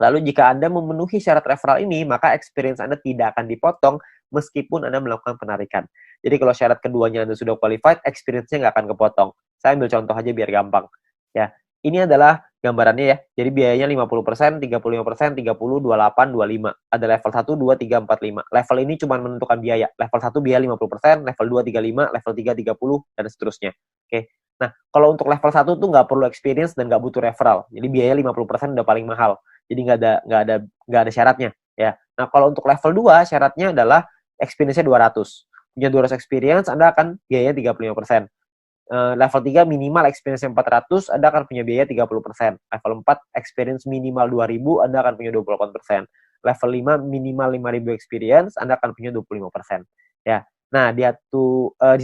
Lalu jika Anda memenuhi syarat referral ini, maka experience Anda tidak akan dipotong meskipun Anda melakukan penarikan. Jadi kalau syarat keduanya Anda sudah qualified, experience-nya nggak akan kepotong. Saya ambil contoh aja biar gampang. Ya, ini adalah gambarannya ya. Jadi biayanya 50%, 35%, 30, 28, 25. Ada level 1, 2, 3, 4, 5. Level ini cuma menentukan biaya. Level 1 biaya 50%, level 2 35, level 3 30, dan seterusnya. Oke. Nah, kalau untuk level 1 tuh nggak perlu experience dan nggak butuh referral. Jadi biaya 50% udah paling mahal. Jadi nggak ada syaratnya. Ya. Nah, kalau untuk level 2 syaratnya adalah experience-nya 200. Punya 200 experience, Anda akan biaya 35%. Level 3 minimal experience 400, Anda akan punya biaya 30%. Level 4 experience minimal 2000, Anda akan punya 28%. Level 5 minimal 5000 experience, Anda akan punya 25%. Ya. Nah, di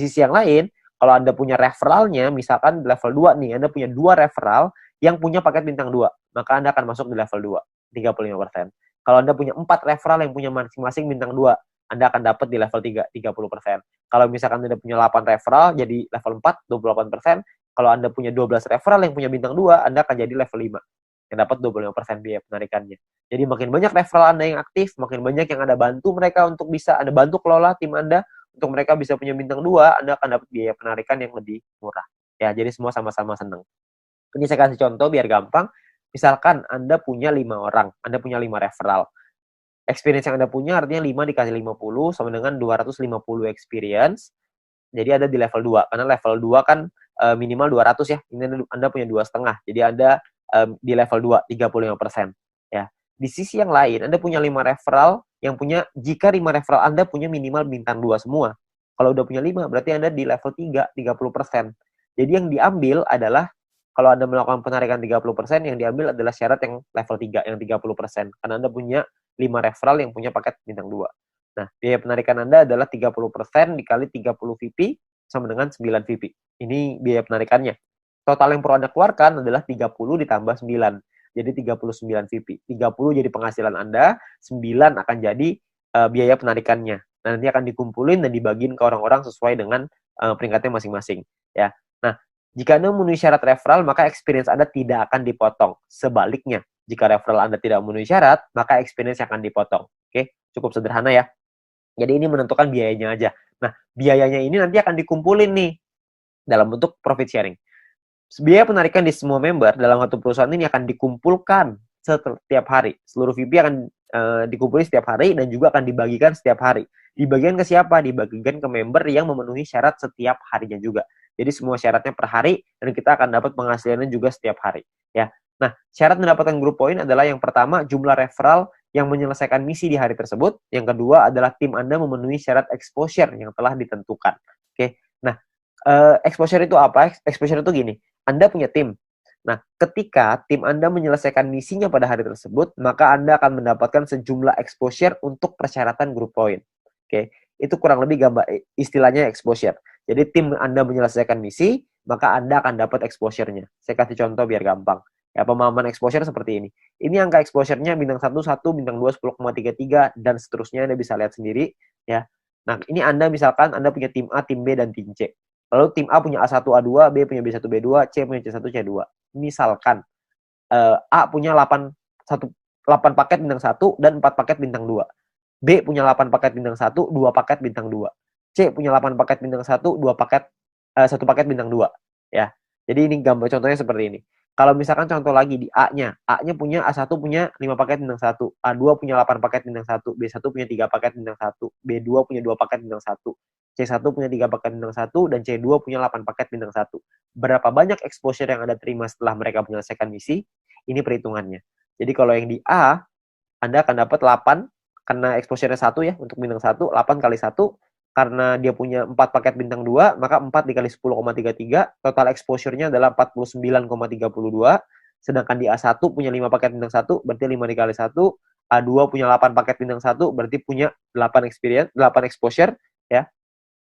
sisi yang lain, kalau Anda punya referralnya, misalkan level 2 nih, Anda punya 2 referral yang punya paket bintang 2, maka Anda akan masuk di level 2, 35%. Kalau Anda punya 4 referral yang punya masing-masing bintang 2, Anda akan dapat di level 3, 30%. Kalau misalkan Anda punya 8 referral, jadi level 4, 28%. Kalau Anda punya 12 referral yang punya bintang 2, Anda akan jadi level 5, yang dapat 25% biaya penarikannya. Jadi makin banyak referral Anda yang aktif, makin banyak yang Anda bantu mereka untuk bisa Anda bantu kelola tim Anda, untuk mereka bisa punya bintang 2, Anda akan dapat biaya penarikan yang lebih murah. Ya, jadi semua sama-sama senang. Ini saya kasih contoh biar gampang. Misalkan Anda punya 5 orang, Anda punya 5 referral. Experience yang Anda punya artinya 5 dikali 50 sama dengan 250 experience. Jadi ada di level 2. Karena level 2 kan minimal 200 ya. Ini Anda punya 2,5. Jadi Anda di level 2, 35%. Ya. Di sisi yang lain, Anda punya 5 referral jika 5 referral Anda punya minimal bintang 2 semua. Kalau udah punya 5, berarti Anda di level 3, 30%. Jadi yang diambil adalah kalau Anda melakukan penarikan 30%, yang diambil adalah syarat yang level 3, yang 30%. Karena Anda punya 5 referral yang punya paket bintang 2. Nah, biaya penarikan Anda adalah 30% dikali 30 VP sama dengan 9 VP. Ini biaya penarikannya. Total yang perlu Anda keluarkan adalah 30 ditambah 9. Jadi 39 VP. 30 jadi penghasilan Anda, 9 akan jadi biaya penarikannya. Nah, nanti akan dikumpulin dan dibagiin ke orang-orang sesuai dengan peringkatnya masing-masing. Ya. Nah, jika Anda memenuhi syarat referral, maka experience Anda tidak akan dipotong. Sebaliknya, jika referral Anda tidak memenuhi syarat, maka experience akan dipotong. Oke, cukup sederhana ya. Jadi ini menentukan biayanya aja. Nah, biayanya ini nanti akan dikumpulin nih dalam bentuk profit sharing. Biaya penarikan di semua member dalam satu perusahaan ini akan dikumpulkan setiap hari. Seluruh VP akan dikumpulkan setiap hari dan juga akan dibagikan setiap hari. Dibagikan ke siapa? Dibagikan ke member yang memenuhi syarat setiap harinya juga. Jadi semua syaratnya per hari dan kita akan dapat penghasilannya juga setiap hari. Ya. Nah, syarat mendapatkan group point adalah yang pertama jumlah referral yang menyelesaikan misi di hari tersebut. Yang kedua adalah tim Anda memenuhi syarat exposure yang telah ditentukan. Oke. Nah, exposure itu apa? Exposure itu gini. Anda punya tim. Nah, ketika tim Anda menyelesaikan misinya pada hari tersebut, maka Anda akan mendapatkan sejumlah exposure untuk persyaratan group point. Oke, itu kurang lebih gambar istilahnya exposure. Jadi tim Anda menyelesaikan misi, maka Anda akan dapat exposure-nya. Saya kasih contoh biar gampang. Ya, pemahaman exposure seperti ini. Ini angka exposure-nya bintang 1, 1, bintang 2, 10,33, dan seterusnya Anda bisa lihat sendiri. Ya. Nah, ini Anda misalkan Anda punya tim A, tim B, dan tim C. Lalu tim A punya A1, A2, B punya B1, B2, C punya C1, C2. Misalkan A punya 8 paket bintang 1 dan 4 paket bintang 2. B punya 8 paket bintang 1, 2 paket bintang 2. C punya 8 paket bintang 1, 2 paket 1 paket bintang 2, ya. Jadi ini gambar contohnya seperti ini. Kalau misalkan contoh lagi di A-nya punya A1 punya 5 paket bintang 1, A2 punya 8 paket bintang 1, B1 punya 3 paket bintang 1, B2 punya 2 paket bintang 1, C1 punya 3 paket bintang 1, dan C2 punya 8 paket bintang 1. Berapa banyak exposure yang Anda terima setelah mereka menyelesaikan misi? Ini perhitungannya. Jadi kalau yang di A, Anda akan dapat 8, karena exposure-nya 1 ya, untuk bintang 1, 8 kali 1, karena dia punya 4 paket bintang 2, maka 4 dikali 10,33, total exposure-nya adalah 49,32, sedangkan di A1 punya 5 paket bintang 1, berarti 5 dikali 1, A2 punya 8 paket bintang 1, berarti punya 8 exposure, ya.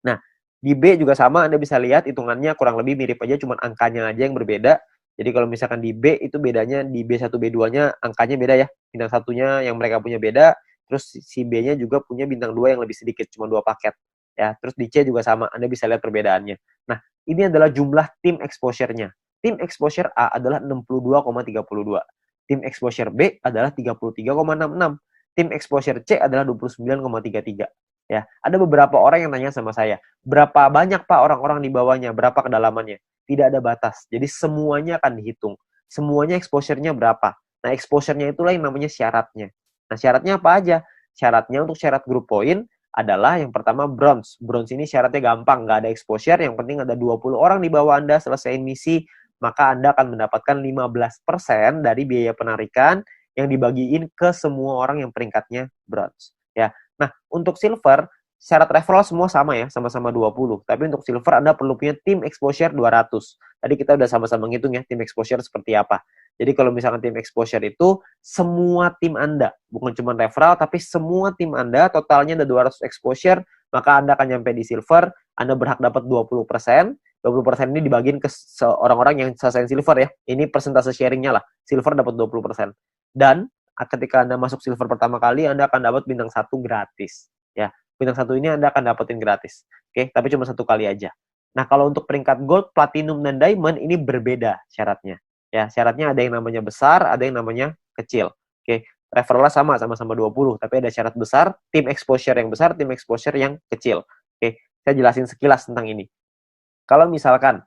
Nah, di B juga sama, Anda bisa lihat hitungannya kurang lebih mirip aja, cuma angkanya aja yang berbeda. Jadi kalau misalkan di B itu bedanya di B1, B2-nya angkanya beda ya. Bintang satunya yang mereka punya beda, terus si B-nya juga punya bintang 2 yang lebih sedikit, cuma 2 paket. Ya, terus di C juga sama, Anda bisa lihat perbedaannya. Nah, ini adalah jumlah tim exposure-nya. Tim exposure A adalah 62,32. Tim exposure B adalah 33,66. Tim exposure C adalah 29,33. Ya, ada beberapa orang yang tanya sama saya, berapa banyak Pak orang-orang di bawahnya, berapa kedalamannya? Tidak ada batas. Jadi semuanya akan dihitung. Semuanya exposure-nya berapa? Nah, exposure-nya itulah yang namanya syaratnya. Nah, syaratnya apa aja? Syaratnya untuk syarat group point adalah yang pertama bronze. Bronze ini syaratnya gampang, nggak ada exposure, yang penting ada 20 orang di bawah Anda selesai misi, maka Anda akan mendapatkan 15% dari biaya penarikan yang dibagiin ke semua orang yang peringkatnya bronze. Ya. Nah, untuk silver, syarat referral semua sama ya, sama-sama 20. Tapi untuk silver Anda perlu punya tim exposure 200. Tadi kita udah sama-sama ngitung ya, tim exposure seperti apa. Jadi kalau misalkan tim exposure itu semua tim Anda, bukan cuma referral, tapi semua tim Anda totalnya ada 200 exposure, maka Anda akan nyampe di silver, Anda berhak dapat 20%. 20% ini dibagiin ke orang-orang yang selesai silver ya. Ini persentase sharingnya lah. Silver dapat 20%. Dan ketika Anda masuk silver pertama kali, Anda akan dapat bintang 1 gratis. Ya, bintang 1 ini Anda akan dapetin gratis. Oke, tapi cuma 1 kali aja. Nah, kalau untuk peringkat gold, platinum, dan diamond ini berbeda syaratnya. Ya, syaratnya ada yang namanya besar, ada yang namanya kecil. Oke, referralnya sama-sama 20, tapi ada syarat besar, tim exposure yang besar, tim exposure yang kecil. Oke, saya jelasin sekilas tentang ini. Kalau misalkan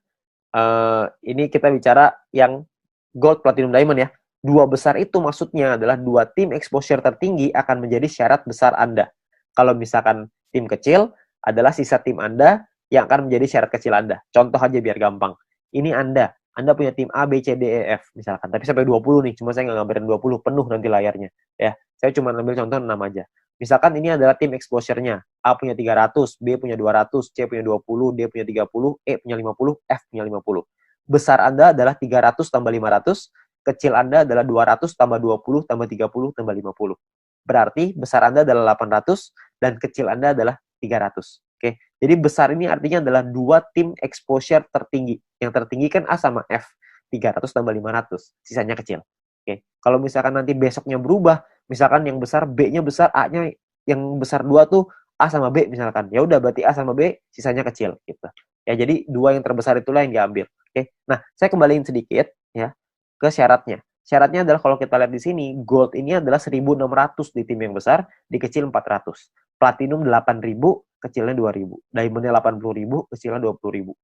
ini kita bicara yang gold, platinum, diamond ya. 2 besar itu maksudnya adalah 2 tim exposure tertinggi akan menjadi syarat besar Anda. Kalau misalkan tim kecil adalah sisa tim Anda yang akan menjadi syarat kecil Anda. Contoh aja biar gampang. Ini Anda punya tim A, B, C, D, E, F misalkan. Tapi sampai 20 nih, cuma saya nggak gambarin 20, penuh nanti layarnya. Ya, saya cuma ambil contoh 6 aja. Misalkan ini adalah tim exposure-nya. A punya 300, B punya 200, C punya 20, D punya 30, E punya 50, F punya 50. besar Anda adalah 300 tambah 500, kecil Anda adalah 200 tambah 20 tambah 30 tambah 50. Berarti besar Anda adalah 800 dan kecil Anda adalah 300. Oke. Jadi besar ini artinya adalah dua tim exposure tertinggi. Yang tertinggi kan A sama F. 300 tambah 500, sisanya kecil. Oke. Kalau misalkan nanti besoknya berubah, misalkan yang besar B-nya besar, A-nya yang besar 2 tuh A sama B misalkan. Ya udah berarti A sama B sisanya kecil gitu. Ya jadi dua yang terbesar itulah yang diambil. Oke. Nah, saya kembaliin sedikit ya ke syaratnya. Syaratnya adalah kalau kita lihat di sini, gold ini adalah 1.600 di tim yang besar, di kecil 400. Platinum 8.000, kecilnya 2.000. Diamondnya 80.000, kecilnya 20.000.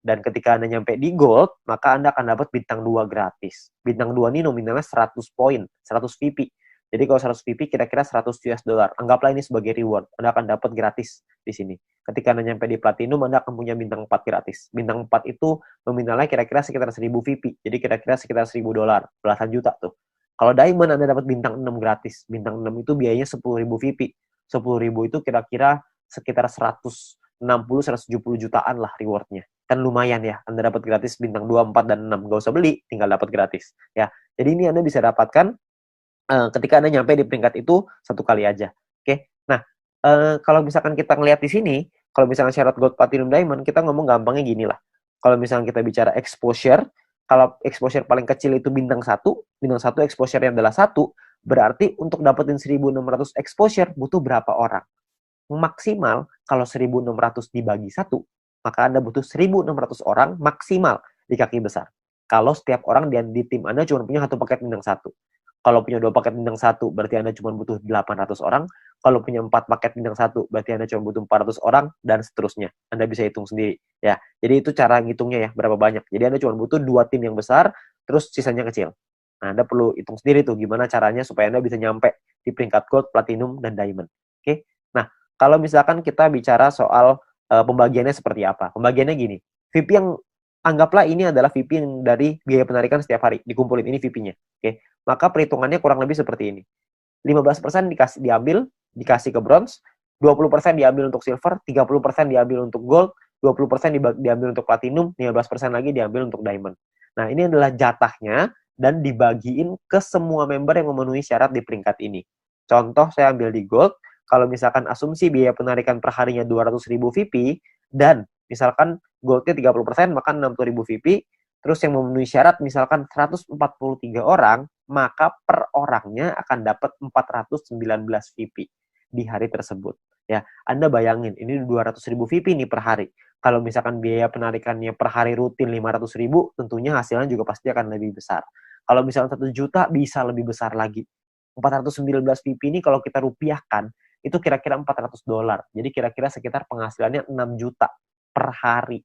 Dan ketika Anda nyampe di gold, maka Anda akan dapat bintang 2 gratis. Bintang 2 ini nominalnya 100 poin, 100 VP. Jadi kalau 100 VP kira-kira 100 US dollar. Anggaplah ini sebagai reward. Anda akan dapat gratis di sini. Ketika Anda nyampe di platinum, Anda akan punya bintang 4 gratis. Bintang 4 itu nominalnya kira-kira sekitar 1.000 VP. Jadi kira-kira sekitar 1.000 dolar, belasan juta tuh. Kalau diamond Anda dapat bintang 6 gratis. Bintang 6 itu biayanya 10.000 VP. 10.000 itu kira-kira sekitar 160-170 jutaan lah rewardnya. Kan lumayan ya, Anda dapat gratis bintang 2, 4, dan 6. Gak usah beli, tinggal dapat gratis. Ya, jadi ini Anda bisa dapatkan ketika Anda nyampe di peringkat itu satu kali aja. Oke, nah kalau misalkan kita ngelihat di sini, kalau misalkan syarat gold, platinum, diamond, kita ngomong gampangnya gini lah. Kalau misalkan kita bicara exposure, kalau exposure paling kecil itu bintang 1 exposure-nya adalah 1, berarti untuk dapetin 1.600 exposure butuh berapa orang? Maksimal kalau 1.600 dibagi 1, maka Anda butuh 1.600 orang maksimal di kaki besar. Kalau setiap orang di tim Anda cuma punya satu paket bintang 1. Kalau punya 2 paket bintang 1, berarti Anda cuma butuh 800 orang. Kalau punya 4 paket bintang 1, berarti Anda cuma butuh 400 orang, dan seterusnya. Anda bisa hitung sendiri. Ya, jadi itu cara ngitungnya ya, berapa banyak. Jadi Anda cuma butuh 2 tim yang besar, terus sisanya kecil. Nah, Anda perlu hitung sendiri tuh, gimana caranya supaya Anda bisa nyampe di peringkat gold, platinum, dan diamond. Oke? Nah, kalau misalkan kita bicara soal pembagiannya seperti apa. Pembagiannya gini, VP yang anggaplah ini adalah VP yang dari biaya penarikan setiap hari, dikumpulin ini VP-nya. Oke, maka perhitungannya kurang lebih seperti ini. 15% dikasih ke bronze, 20% diambil untuk silver, 30% diambil untuk gold, 20% diambil untuk platinum, 15% lagi diambil untuk diamond. Nah, ini adalah jatahnya dan dibagiin ke semua member yang memenuhi syarat di peringkat ini. Contoh, saya ambil di gold, kalau misalkan asumsi biaya penarikan per harinya 200.000 VP, dan misalkan goldnya 30%, maka 60.000 VP, terus yang memenuhi syarat misalkan 143 orang, maka per orangnya akan dapat 419 VP di hari tersebut. Ya, Anda bayangin, ini 200.000 VP nih per hari. Kalau misalkan biaya penarikannya per hari rutin 500.000, tentunya hasilnya juga pasti akan lebih besar. Kalau misalkan 1 juta, bisa lebih besar lagi. 419 VP ini kalau kita rupiahkan, itu kira-kira 400 dolar. Jadi kira-kira sekitar penghasilannya 6 juta per hari.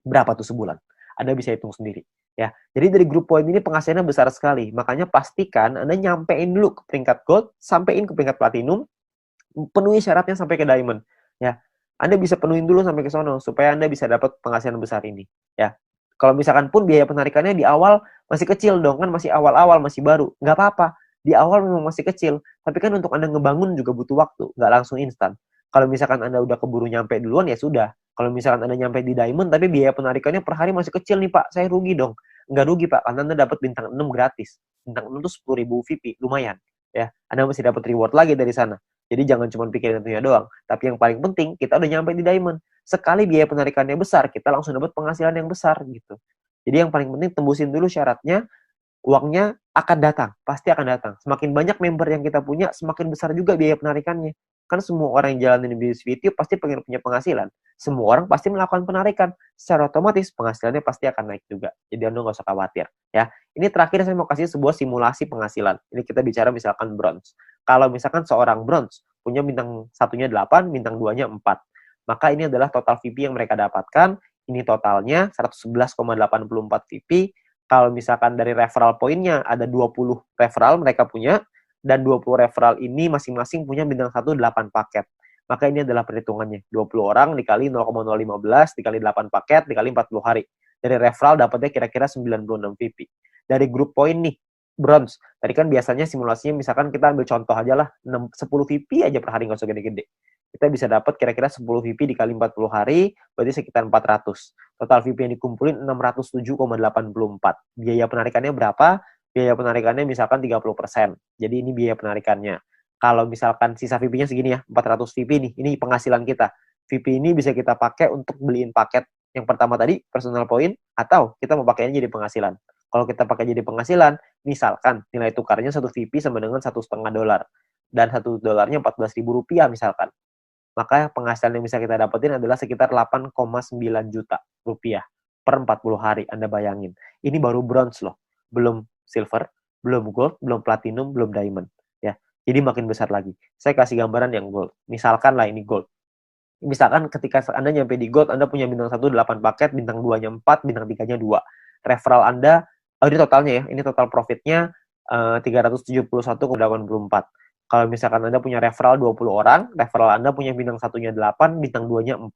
Berapa tuh sebulan? Anda bisa hitung sendiri. Ya, jadi dari grup poin ini penghasilannya besar sekali. Makanya pastikan Anda nyampein dulu ke peringkat gold, sampein ke peringkat platinum, penuhi syaratnya sampai ke diamond. Ya, Anda bisa penuhin dulu sampai ke sono supaya Anda bisa dapat penghasilan besar ini. Ya, kalau misalkan pun biaya penarikannya di awal masih kecil dong, kan masih awal-awal, masih baru, nggak apa-apa. Di awal memang masih kecil, tapi kan untuk Anda ngebangun juga butuh waktu, nggak langsung instan. Kalau misalkan Anda udah keburu nyampe duluan, ya sudah. Kalau misalkan Anda nyampe di diamond, tapi biaya penarikannya per hari masih kecil nih Pak, saya rugi dong. Nggak rugi Pak, karena Anda dapat bintang 6 gratis. Bintang 6 itu 10.000 VP, lumayan. Ya, Anda masih dapat reward lagi dari sana. Jadi jangan cuma pikirin tentunya doang. Tapi yang paling penting, kita udah nyampe di diamond. Sekali biaya penarikannya besar, kita langsung dapat penghasilan yang besar gitu. Jadi yang paling penting tembusin dulu syaratnya, uangnya akan datang, pasti akan datang. Semakin banyak member yang kita punya, semakin besar juga biaya penarikannya. Kan semua orang yang jalanin bisnis video pasti pengen punya penghasilan. Semua orang pasti melakukan penarikan. Secara otomatis penghasilannya pasti akan naik juga. Jadi Anda nggak usah khawatir. Ya, ini terakhir saya mau kasih sebuah simulasi penghasilan. Ini kita bicara misalkan bronze. Kalau misalkan seorang bronze punya bintang satunya 8, bintang 2-nya 4. Maka ini adalah total VP yang mereka dapatkan. Ini totalnya 111,84 VP. Kalau misalkan dari referral poinnya ada 20 referral mereka punya, dan 20 referral ini masing-masing punya bintang 1 8 paket. Maka ini adalah perhitungannya. 20 orang dikali 0,015 dikali 8 paket dikali 40 hari. Dari referral dapatnya kira-kira 96 VP. Dari grup poin nih, bronze. Tadi kan biasanya simulasinya misalkan kita ambil contoh aja lah, 10 VP aja per hari, nggak usah gede-gede. kita bisa dapat kira-kira 10 VP dikali 40 hari, berarti sekitar 400. Total VP yang dikumpulin 607,84. Biaya penarikannya berapa? Biaya penarikannya misalkan 30%. Jadi ini biaya penarikannya. Kalau misalkan sisa VP-nya segini ya, 400 VP nih, ini penghasilan kita. VP ini bisa kita pakai untuk beliin paket yang pertama tadi, personal point, atau kita mau pakainya jadi penghasilan. Kalau kita pakai jadi penghasilan, misalkan nilai tukarnya 1 VP sama dengan $1,5, dan $1 Rp14.000 misalkan. Maka penghasilan yang bisa kita dapetin adalah sekitar 8,9 juta rupiah per 40 hari. Anda bayangin. Ini baru bronze loh. Belum silver, belum gold, belum platinum, belum diamond. Ya, jadi makin besar lagi. Saya kasih gambaran yang gold. Misalkan lah ini gold. Misalkan ketika Anda nyampe di gold, Anda punya bintang 1 8 paket, bintang 2-nya 4, bintang 3-nya 2. Referral Anda, ini totalnya ya, ini total profitnya 371,84. Kalau misalkan Anda punya referral 20 orang, referral Anda punya bintang 1-nya 8, bintang 2-nya 4.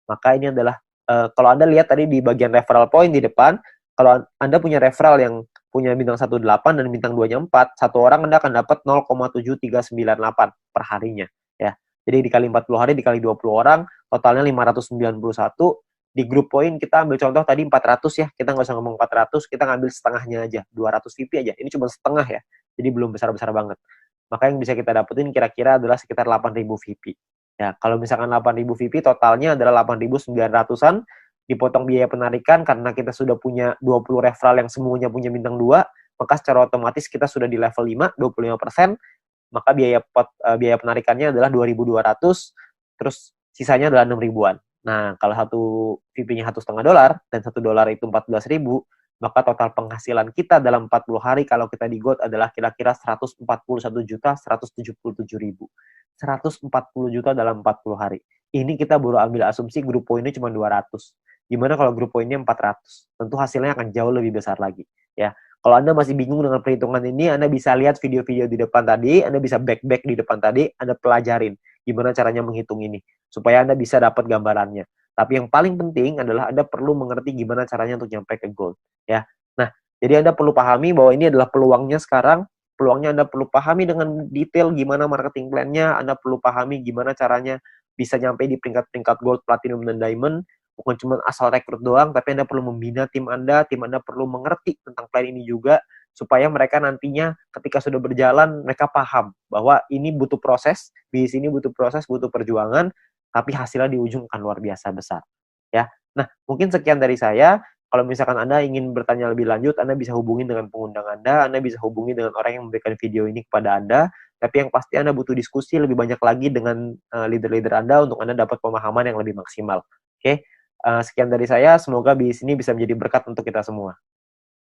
Maka ini adalah, kalau Anda lihat tadi di bagian referral point di depan, kalau Anda punya referral yang punya bintang 1 8 dan bintang 2-nya 4, satu orang Anda akan dapat 0,7398 per harinya. Ya. Jadi dikali 40 hari, dikali 20 orang, totalnya 591. Di grup poin kita ambil contoh tadi 400 ya, kita nggak usah ngomong 400, kita ngambil setengahnya aja, 200 VP aja. Ini cuma setengah ya, jadi belum besar-besar banget. Maka yang bisa kita dapetin kira-kira adalah sekitar 8.000 VP. Ya, kalau misalkan 8.000 VP, totalnya adalah 8.900-an, dipotong biaya penarikan karena kita sudah punya 20 referral yang semuanya punya bintang 2, maka secara otomatis kita sudah di level 5, 25%, maka biaya penarikannya adalah 2.200, terus sisanya adalah 6 ribuan. Nah, kalau satu VP-nya $1,5 dan $1 itu 14.000, maka total penghasilan kita dalam 40 hari kalau kita di gold adalah kira-kira 141.177.000. 140 juta dalam 40 hari. Ini kita baru ambil asumsi grup poinnya cuma 200. Gimana kalau grup poinnya 400? Tentu hasilnya akan jauh lebih besar lagi. Ya, kalau Anda masih bingung dengan perhitungan ini, Anda bisa lihat video-video di depan tadi, Anda bisa back di depan tadi, Anda pelajarin gimana caranya menghitung ini, supaya Anda bisa dapat gambarannya. Tapi yang paling penting adalah Anda perlu mengerti gimana caranya untuk nyampe ke gold. Ya, nah, jadi Anda perlu pahami bahwa ini adalah peluangnya sekarang, peluangnya Anda perlu pahami dengan detail gimana marketing plan-nya, Anda perlu pahami gimana caranya bisa nyampe di peringkat-peringkat gold, platinum, dan diamond, bukan cuma asal rekrut doang, tapi Anda perlu membina tim Anda perlu mengerti tentang plan ini juga, supaya mereka nantinya ketika sudah berjalan, mereka paham bahwa ini butuh proses, di sini butuh proses, butuh perjuangan, tapi hasilnya di ujung akan luar biasa besar. Ya, nah mungkin sekian dari saya. Kalau misalkan Anda ingin bertanya lebih lanjut, Anda bisa hubungi dengan pengundang Anda bisa hubungi dengan orang yang memberikan video ini kepada Anda, tapi yang pasti Anda butuh diskusi lebih banyak lagi dengan leader-leader Anda untuk Anda dapat pemahaman yang lebih maksimal. Oke? Sekian dari saya, semoga bisnis ini bisa menjadi berkat untuk kita semua.